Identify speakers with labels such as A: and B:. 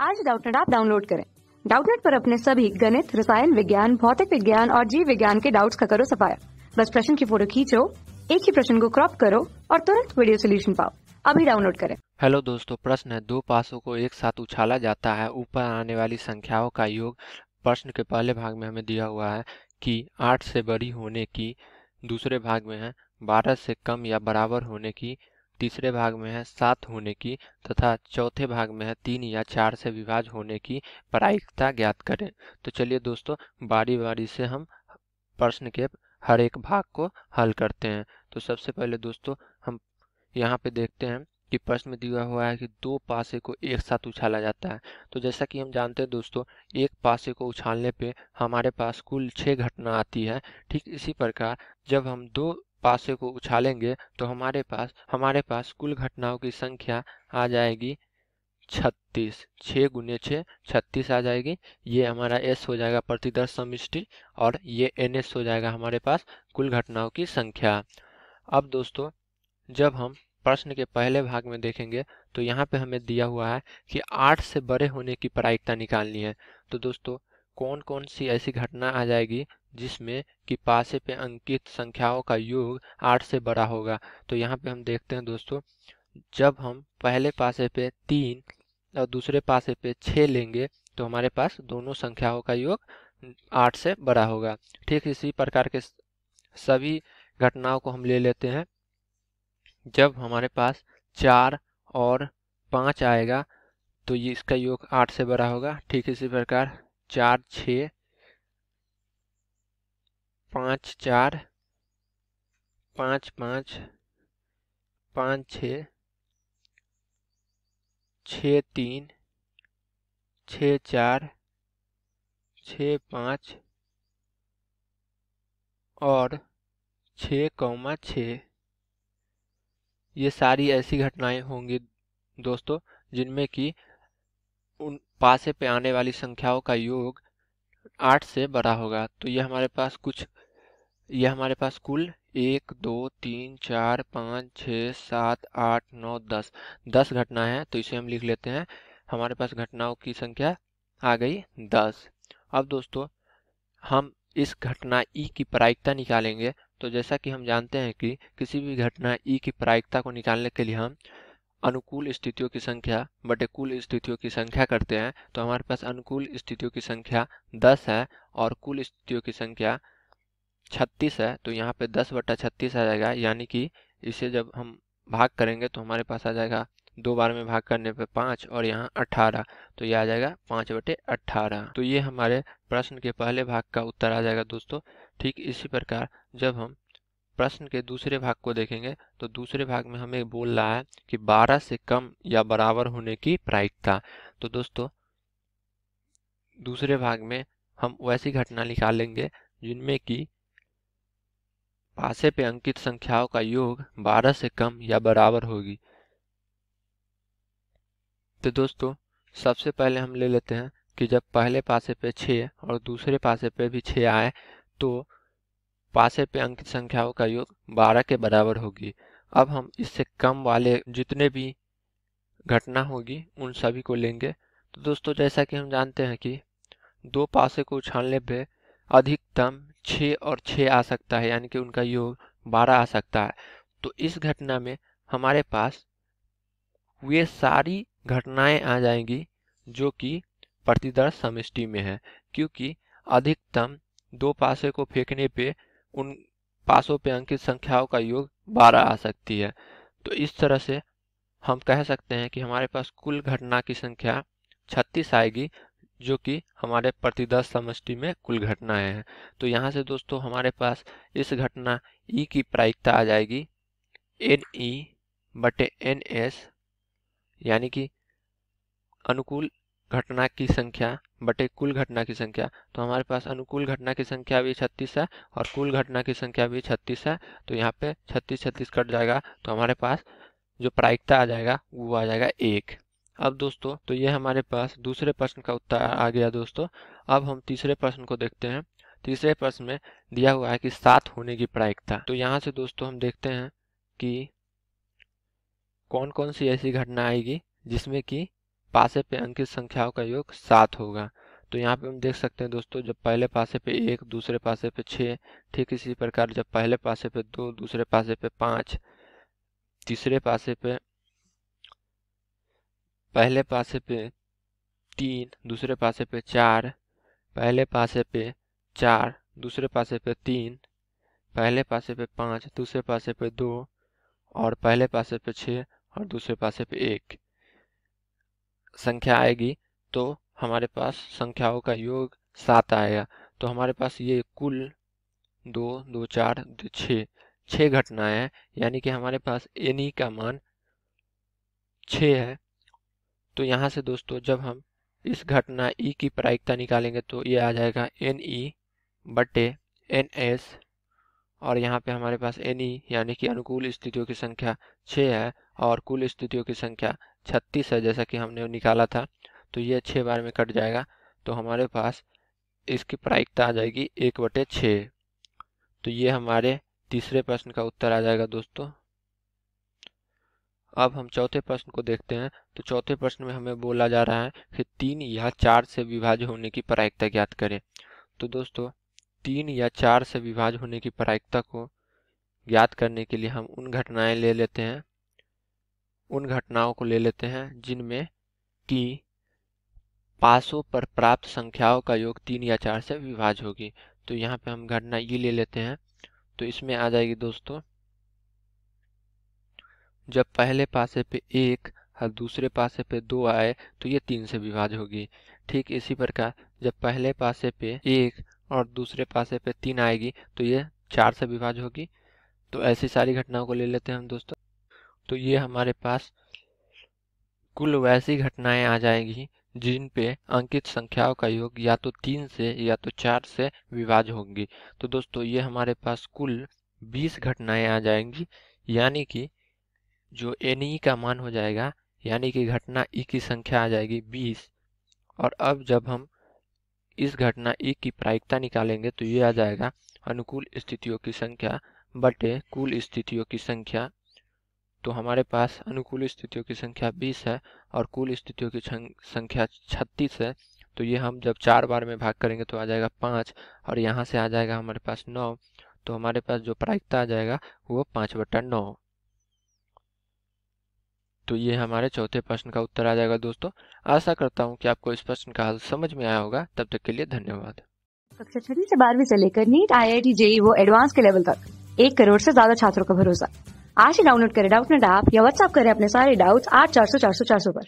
A: आज Doubtnut app download करें। Doubtnut पर अपने सभी गणित, रसायन विज्ञान, भौतिक विज्ञान और जीव विज्ञान के डाउट्स का करो सफाया। बस प्रश्न की फोटो खींचो, एक ही प्रश्न को क्रॉप करो और तुरंत वीडियो सोल्यूशन पाओ। अभी डाउनलोड करें।
B: हेलो दोस्तों, प्रश्न है दो पासों को एक साथ उछाला जाता है, ऊपर आने वाली संख्याओं का योग। प्रश्न के पहले भाग में हमें दिया हुआ है कि 8 से बड़ी होने की, दूसरे भाग में है 12 से कम या बराबर होने की, तीसरे भाग में है 7 होने की तथा चौथे भाग में है 3 या 4 से विभाज्य होने की प्रायिकता ज्ञात करें। तो चलिए दोस्तों, बारी बारी से हम प्रश्न के हर एक भाग को हल करते हैं। तो सबसे पहले दोस्तों हम यहाँ पे देखते हैं कि प्रश्न में दिया हुआ है कि दो पासे को एक साथ उछाला जाता है। तो जैसा कि हम जानते हैं दोस्तों, एक पासे को उछालने पे हमारे पास कुल 6 घटना आती है। ठीक इसी प्रकार जब हम दो पासे को उछालेंगे तो हमारे पास कुल घटनाओं की संख्या आ जाएगी 36। 6 गुने 6 36 आ जाएगी। ये हमारा एस हो जाएगा प्रतिदर्श समष्टि और ये एन एस हो जाएगा हमारे पास कुल घटनाओं की संख्या। अब दोस्तों जब हम प्रश्न के पहले भाग में देखेंगे तो यहाँ पे हमें दिया हुआ है कि 8 से बड़े होने की प्रायिकता निकालनी है। तो दोस्तों कौन कौन सी ऐसी घटना आ जाएगी जिसमें कि पासे पे अंकित संख्याओं का योग 8 से बड़ा होगा। तो यहाँ पे हम देखते हैं दोस्तों, जब हम पहले पासे पे 3 और दूसरे पासे पे 6 लेंगे तो हमारे पास दोनों संख्याओं का योग 8 से बड़ा होगा। ठीक इसी प्रकार के सभी घटनाओं को हम ले लेते हैं। जब हमारे पास 4 और 5 आएगा तो ये इसका योग 8 से बड़ा होगा। ठीक इसी प्रकार 4 6 5 4 5 5 5 6 6 3 6 4 6 5 और 6,6। ये सारी ऐसी घटनाएं होंगी दोस्तों जिनमें कि उन पासे पे आने वाली संख्याओं का योग 8 से बड़ा होगा। तो ये हमारे पास कुल 1 2 3 4 5 6 7 8 9 10 घटनाएं हैं। तो इसे हम लिख लेते हैं। हमारे पास घटनाओं की संख्या आ गई 10। अब दोस्तों हम इस घटना ई की प्रायिकता निकालेंगे। तो जैसा कि हम जानते हैं कि किसी भी घटना ई की प्रायिकता को निकालने के लिए हम अनुकूल स्थितियों की संख्या बटे कुल स्थितियों की संख्या करते हैं। तो हमारे पास अनुकूल स्थितियों की संख्या 10 है और कुल स्थितियों की संख्या 36 है। तो यहाँ पे 10/36 आ जाएगा, यानी कि इसे जब हम भाग करेंगे तो हमारे पास आ जाएगा, 2 बार में भाग करने पे 5 और यहाँ 18। तो ये आ जाएगा 5/18। तो ये हमारे प्रश्न के पहले भाग का उत्तर आ जाएगा दोस्तों। ठीक इसी प्रकार जब हम प्रश्न के दूसरे भाग को देखेंगे तो दूसरे भाग में हमें बोल रहा है कि 12 से कम या बराबर होने की प्रायिकता। तो दोस्तों दूसरे भाग में हम वैसी घटना निकालेंगे जिनमें कि पासे पे अंकित संख्याओं का योग 12 से कम या बराबर होगी। तो दोस्तों सबसे पहले हम ले लेते हैं कि जब पहले पासे पे 6 और दूसरे पासे पे भी 6 आए तो पासे पे अंकित संख्याओं का योग 12 के बराबर होगी। अब हम इससे कम वाले जितने भी घटना होगी उन सभी को लेंगे। तो दोस्तों जैसा कि हम जानते हैं कि दो पासे को उछालने पे अधिकतम 6 और 6 आ सकता है, यानी कि उनका योग 12 आ सकता है। तो इस घटना में हमारे पास वे सारी घटनाएं आ जाएंगी जो कि प्रतिदर्श समष्टि में है, क्योंकि अधिकतम दो पासे को फेंकने पे उन पासों पे अंकित संख्याओं का योग 12 आ सकती है। तो इस तरह से हम कह सकते हैं कि हमारे पास कुल घटना की संख्या 36 आएगी, जो कि हमारे प्रतिदर्श समष्टि में कुल घटनाएं हैं। तो यहाँ से दोस्तों हमारे पास इस घटना ई की प्रायिकता आ जाएगी NE/NS, यानी कि अनुकूल घटना की संख्या बटे कुल घटना की संख्या। तो हमारे पास अनुकूल घटना की संख्या भी 36 है और कुल घटना की संख्या भी 36 है। तो यहाँ पे 36 कट जाएगा तो हमारे पास जो प्रायिकता आ जाएगा वो आ जाएगा 1। अब दोस्तों तो ये हमारे पास दूसरे प्रश्न का उत्तर आ गया दोस्तों। अब हम तीसरे प्रश्न को देखते हैं। तीसरे प्रश्न में दिया हुआ है कि 7 होने की प्रायिकता। तो यहाँ से दोस्तों हम देखते हैं कि कौन कौन सी ऐसी घटना आएगी जिसमें कि पासे पे अंकित संख्याओं का योग 7 होगा। तो यहाँ पे हम देख सकते हैं दोस्तों, जब पहले पासे पे 1, दूसरे पासे पे 6, ठीक इसी प्रकार जब पहले पासे पे 2, दूसरे पासे पे 5, तीसरे पासे पे पहले पासे पे 3, दूसरे पासे पे 4, पहले पासे पे 4, दूसरे पासे पे 3, पहले पासे पे 5, दूसरे पासे पे 2 और पहले पासे पे 6 और दूसरे पासे पे 1 संख्या आएगी, तो हमारे पास संख्याओं का योग 7 आएगा। तो हमारे पास ये कुल 2, 2, 4, 6 घटनाएं हैं, यानी कि हमारे पास NE का मान 6 है। तो यहाँ से दोस्तों जब हम इस घटना E की प्रायिकता निकालेंगे तो ये आ जाएगा NE बटे NS, और यहाँ पे हमारे पास NE यानी कि अनुकूल स्थितियों की संख्या 6 है और कुल स्थितियों की संख्या 36 है, जैसा कि हमने निकाला था। तो ये 6 बार में कट जाएगा, तो हमारे पास इसकी प्रायिकता आ जाएगी 1/6। तो ये हमारे तीसरे प्रश्न का उत्तर आ जाएगा दोस्तों। अब हम चौथे प्रश्न को देखते हैं। तो चौथे प्रश्न में हमें बोला जा रहा है कि 3 या 4 से विभाज्य होने की प्रायिकता ज्ञात करें। तो दोस्तों 3 या 4 से विभाज्य होने की प्रायिकता को ज्ञात करने के लिए हम उन घटनाओं को ले लेते हैं जिनमें कि पासों पर प्राप्त संख्याओं का योग 3 या 4 से विभाज्य होगी। तो यहाँ पे हम घटना ये ले लेते हैं। तो इसमें आ जाएगी दोस्तों, जब पहले पासे पे 1 और दूसरे पासे पे 2 आए तो ये 3 से विभाज्य होगी। ठीक इसी प्रकार जब पहले पासे पे 1 और दूसरे पासे पे 3 आएगी तो ये 4 से विभाज्य होगी। तो ऐसी सारी घटनाओं को ले लेते हैं हम दोस्तों। तो ये हमारे पास कुल वैसी घटनाएं आ जाएंगी जिन पे अंकित संख्याओं का योग या तो 3 से या तो 4 से विभाज्य होंगी। तो दोस्तों ये हमारे पास कुल 20 घटनाएं आ जाएंगी, यानी कि जो NE का मान हो जाएगा, यानी कि घटना E की संख्या आ जाएगी 20। और अब जब हम इस घटना E की प्रायिकता निकालेंगे तो ये आ जाएगा अनुकूल स्थितियों की संख्या बटे कुल स्थितियों की संख्या। तो हमारे पास अनुकूल स्थितियों की संख्या 20 है और कुल स्थितियों की संख्या 36 है। तो ये हम जब 4 बार में भाग करेंगे तो आ जाएगा 5 और यहाँ से आ जाएगा हमारे पास 9। तो हमारे पास जो प्रायिकता आ जाएगा वो 5/9। तो ये हमारे चौथे प्रश्न का उत्तर आ जाएगा दोस्तों। आशा करता हूँ कि आपको इस प्रश्न का हल समझ में आया होगा। तब तक के लिए धन्यवाद।
A: कक्षा 6 से 12वीं से लेकर नीट, IIT, JEE वो एडवांस के लेवल तक 1 करोड़ से ज्यादा छात्रों का भरोसा। आज ही डाउनलोड करें डाउटनेट ऐप या व्हाट्सएप करें अपने सारे डाउट्स 8400 400 400 पर।